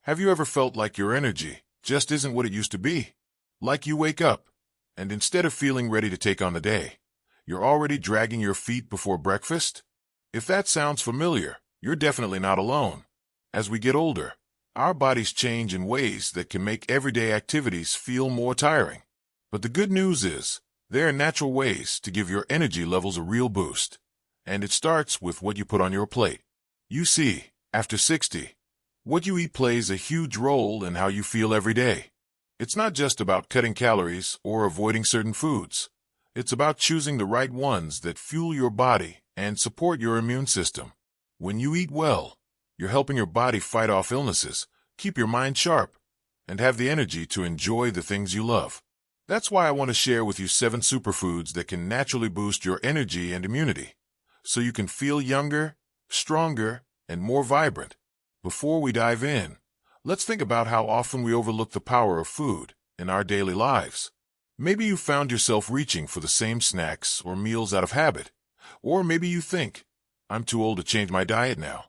Have you ever felt like your energy just isn't what it used to be? Like you wake up, and instead of feeling ready to take on the day, you're already dragging your feet before breakfast? If that sounds familiar, you're definitely not alone. As we get older, our bodies change in ways that can make everyday activities feel more tiring. But the good news is, there are natural ways to give your energy levels a real boost. And it starts with what you put on your plate. You see, after 60, what you eat plays a huge role in how you feel every day. It's not just about cutting calories or avoiding certain foods. It's about choosing the right ones that fuel your body and support your immune system. When you eat well, you're helping your body fight off illnesses, keep your mind sharp, and have the energy to enjoy the things you love. That's why I want to share with you 7 superfoods that can naturally boost your energy and immunity, so you can feel younger, stronger, and more vibrant. Before we dive in, let's think about how often we overlook the power of food in our daily lives. Maybe you found yourself reaching for the same snacks or meals out of habit, or maybe you think, I'm too old to change my diet now.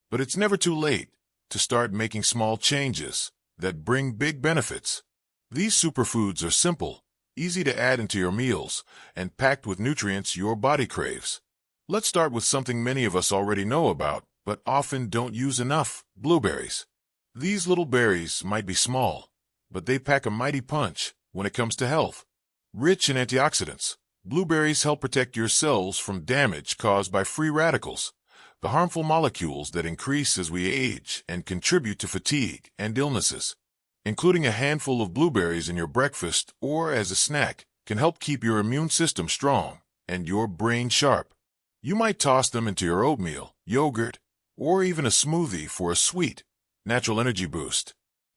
But it's never too late to start making small changes that bring big benefits. These superfoods are simple, easy to add into your meals, and packed with nutrients your body craves. Let's start with something many of us already know about, but often don't use enough: blueberries. These little berries might be small, but they pack a mighty punch when it comes to health. Rich in antioxidants, blueberries help protect your cells from damage caused by free radicals, the harmful molecules that increase as we age and contribute to fatigue and illnesses. Including a handful of blueberries in your breakfast or as a snack can help keep your immune system strong and your brain sharp. You might toss them into your oatmeal, yogurt, or even a smoothie for a sweet, natural energy boost.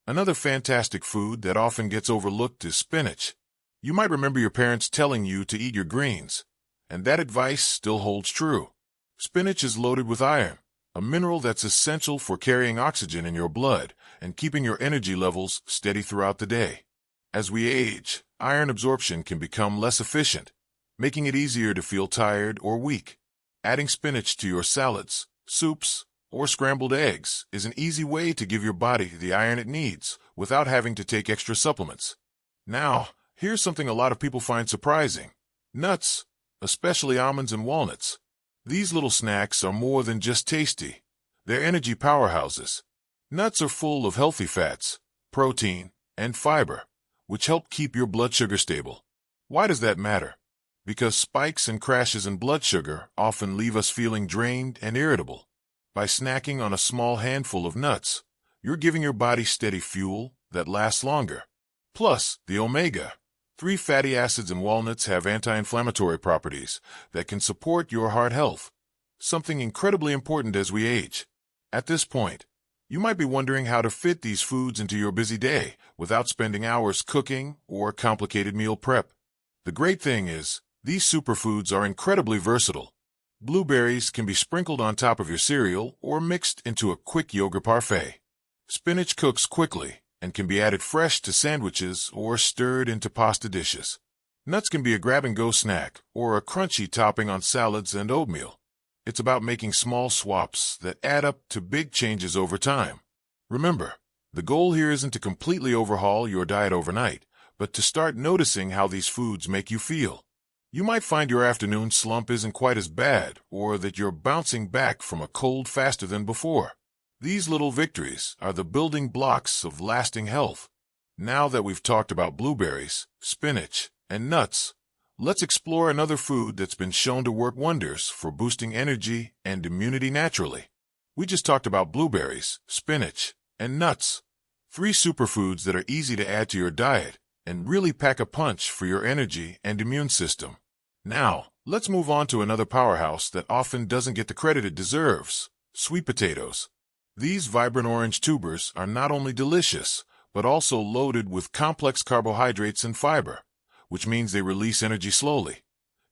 Another fantastic food that often gets overlooked is spinach. You might remember your parents telling you to eat your greens, and that advice still holds true. Spinach is loaded with iron, a mineral that's essential for carrying oxygen in your blood and keeping your energy levels steady throughout the day. As we age, iron absorption can become less efficient, making it easier to feel tired or weak. Adding spinach to your salads, soups, or scrambled eggs is an easy way to give your body the iron it needs without having to take extra supplements. Now, here's something a lot of people find surprising: nuts, especially almonds and walnuts. These little snacks are more than just tasty. They're energy powerhouses. Nuts are full of healthy fats, protein, and fiber, which help keep your blood sugar stable. Why does that matter? Because spikes and crashes in blood sugar often leave us feeling drained and irritable. By snacking on a small handful of nuts, you're giving your body steady fuel that lasts longer. Plus, the omega-3 fatty acids in walnuts have anti-inflammatory properties that can support your heart health, something incredibly important as we age. At this point, you might be wondering how to fit these foods into your busy day without spending hours cooking or complicated meal prep. The great thing is, these superfoods are incredibly versatile. Blueberries can be sprinkled on top of your cereal or mixed into a quick yogurt parfait. Spinach cooks quickly and can be added fresh to sandwiches or stirred into pasta dishes. Nuts can be a grab-and-go snack or a crunchy topping on salads and oatmeal. It's about making small swaps that add up to big changes over time. Remember, the goal here isn't to completely overhaul your diet overnight, but to start noticing how these foods make you feel. You might find your afternoon slump isn't quite as bad, or that you're bouncing back from a cold faster than before. These little victories are the building blocks of lasting health. Now that we've talked about blueberries, spinach, and nuts, let's explore another food that's been shown to work wonders for boosting energy and immunity naturally. We just talked about blueberries, spinach, and nuts, 3 superfoods that are easy to add to your diet and really pack a punch for your energy and immune system. Now, let's move on to another powerhouse that often doesn't get the credit it deserves: sweet potatoes. These vibrant orange tubers are not only delicious, but also loaded with complex carbohydrates and fiber, which means they release energy slowly,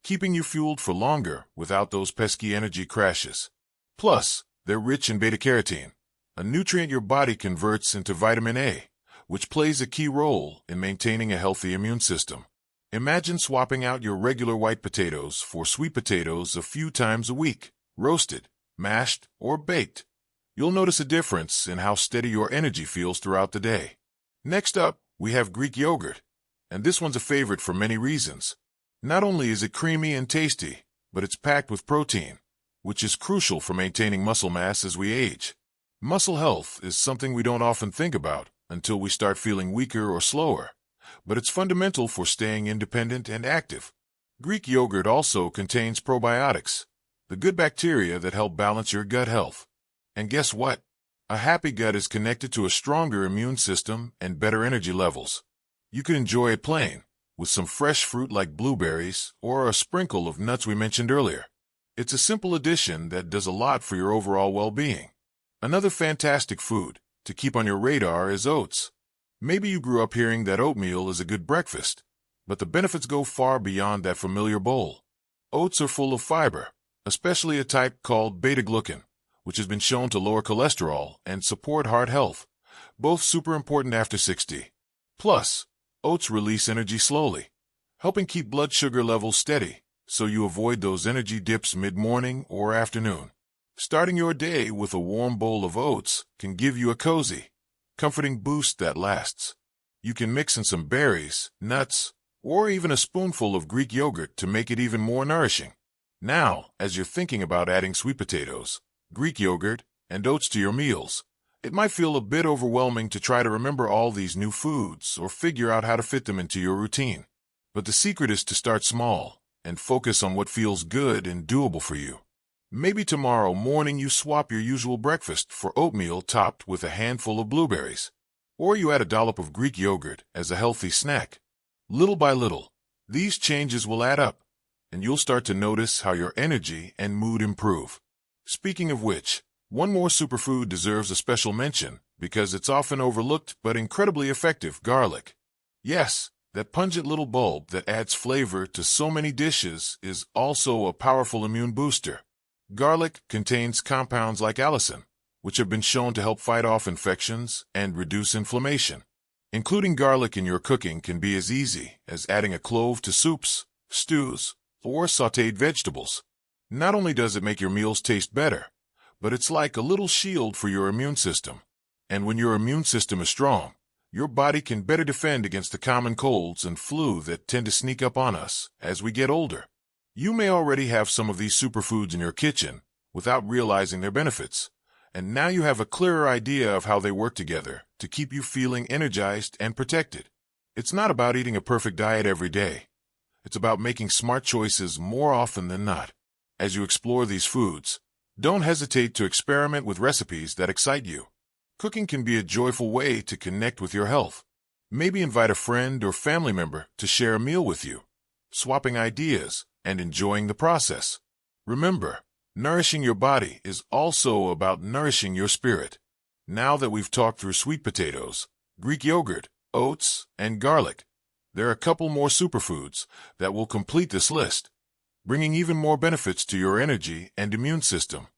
keeping you fueled for longer without those pesky energy crashes. Plus, they're rich in beta-carotene, a nutrient your body converts into vitamin A, which plays a key role in maintaining a healthy immune system. Imagine swapping out your regular white potatoes for sweet potatoes a few times a week, roasted, mashed, or baked. you'll notice a difference in how steady your energy feels throughout the day. Next up, we have Greek yogurt, and this one's a favorite for many reasons. Not only is it creamy and tasty, but it's packed with protein, which is crucial for maintaining muscle mass as we age. Muscle health is something we don't often think about until we start feeling weaker or slower, but it's fundamental for staying independent and active. Greek yogurt also contains probiotics, the good bacteria that help balance your gut health. And guess what? A happy gut is connected to a stronger immune system and better energy levels. You can enjoy it plain, with some fresh fruit like blueberries or a sprinkle of nuts we mentioned earlier. It's a simple addition that does a lot for your overall well-being. Another fantastic food to keep on your radar is oats. Maybe you grew up hearing that oatmeal is a good breakfast, but the benefits go far beyond that familiar bowl. Oats are full of fiber, especially a type called beta-glucan, which has been shown to lower cholesterol and support heart health, both super important after 60. Plus, oats release energy slowly, helping keep blood sugar levels steady, so you avoid those energy dips mid-morning or afternoon. Starting your day with a warm bowl of oats can give you a cozy, comforting boost that lasts. You can mix in some berries, nuts, or even a spoonful of Greek yogurt to make it even more nourishing. Now, as you're thinking about adding sweet potatoes, Greek yogurt, and oats to your meals, it might feel a bit overwhelming to try to remember all these new foods or figure out how to fit them into your routine. But the secret is to start small and focus on what feels good and doable for you. Maybe tomorrow morning you swap your usual breakfast for oatmeal topped with a handful of blueberries, or you add a dollop of Greek yogurt as a healthy snack. Little by little, these changes will add up, and you'll start to notice how your energy and mood improve. Speaking of which, one more superfood deserves a special mention because it's often overlooked but incredibly effective: garlic. Yes, that pungent little bulb that adds flavor to so many dishes is also a powerful immune booster. Garlic contains compounds like allicin, which have been shown to help fight off infections and reduce inflammation. Including garlic in your cooking can be as easy as adding a clove to soups, stews, or sautéed vegetables. Not only does it make your meals taste better, but it's like a little shield for your immune system. And when your immune system is strong, your body can better defend against the common colds and flu that tend to sneak up on us as we get older. You may already have some of these superfoods in your kitchen without realizing their benefits, and now you have a clearer idea of how they work together to keep you feeling energized and protected. It's not about eating a perfect diet every day. It's about making smart choices more often than not. As you explore these foods, don't hesitate to experiment with recipes that excite you. Cooking can be a joyful way to connect with your health. Maybe invite a friend or family member to share a meal with you, swapping ideas and enjoying the process. Remember, nourishing your body is also about nourishing your spirit. Now that we've talked through sweet potatoes, Greek yogurt, oats, and garlic, there are a couple more superfoods that will complete this list, bringing even more benefits to your energy and immune system.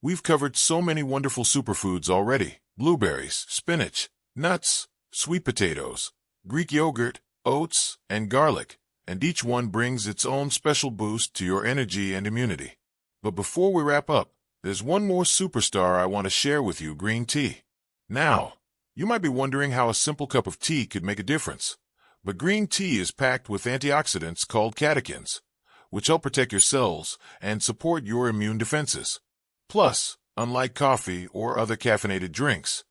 We've covered so many wonderful superfoods already: blueberries, spinach, nuts, sweet potatoes, Greek yogurt, oats, and garlic, and each one brings its own special boost to your energy and immunity. But before we wrap up, there's one more superstar I want to share with you: green tea. Now, you might be wondering how a simple cup of tea could make a difference, but green tea is packed with antioxidants called catechins, which help protect your cells and support your immune defenses. Plus, unlike coffee or other caffeinated drinks,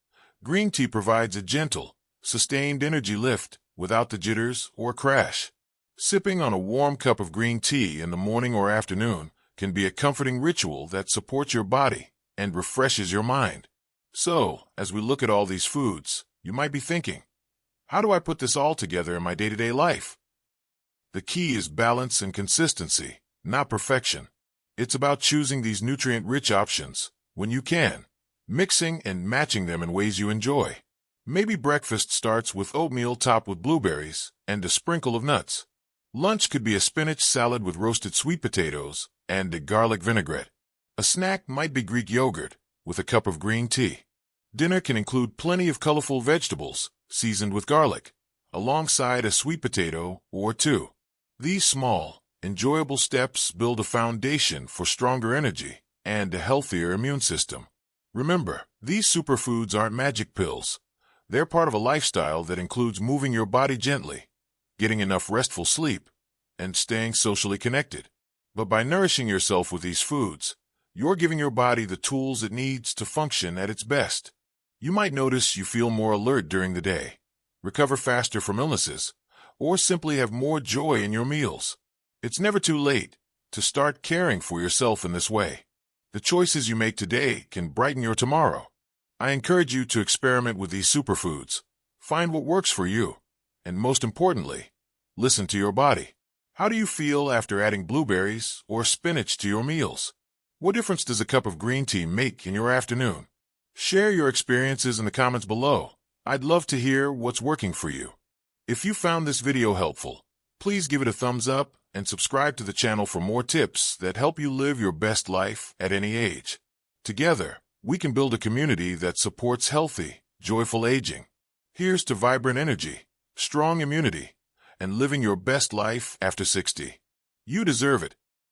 green tea provides a gentle, sustained energy lift without the jitters or crash. Sipping on a warm cup of green tea in the morning or afternoon can be a comforting ritual that supports your body and refreshes your mind. So, as we look at all these foods, you might be thinking, how do I put this all together in my day-to-day life? The key is balance and consistency, not perfection. It's about choosing these nutrient-rich options when you can, mixing and matching them in ways you enjoy. Maybe breakfast starts with oatmeal topped with blueberries and a sprinkle of nuts. Lunch could be a spinach salad with roasted sweet potatoes and a garlic vinaigrette. A snack might be Greek yogurt with a cup of green tea. Dinner can include plenty of colorful vegetables seasoned with garlic, alongside a sweet potato or two. These small, enjoyable steps build a foundation for stronger energy and a healthier immune system. Remember, these superfoods aren't magic pills. They're part of a lifestyle that includes moving your body gently, getting enough restful sleep, and staying socially connected. But by nourishing yourself with these foods, you're giving your body the tools it needs to function at its best. You might notice you feel more alert during the day, recover faster from illnesses, or simply have more joy in your meals. It's never too late to start caring for yourself in this way. The choices you make today can brighten your tomorrow. I encourage you to experiment with these superfoods. Find what works for you. And most importantly, listen to your body. How do you feel after adding blueberries or spinach to your meals? What difference does a cup of green tea make in your afternoon? Share your experiences in the comments below. I'd love to hear what's working for you. If you found this video helpful, please give it a thumbs up and subscribe to the channel for more tips that help you live your best life at any age. Together, we can build a community that supports healthy, joyful aging. Here's to vibrant energy, strong immunity, and living your best life after 60. You deserve it.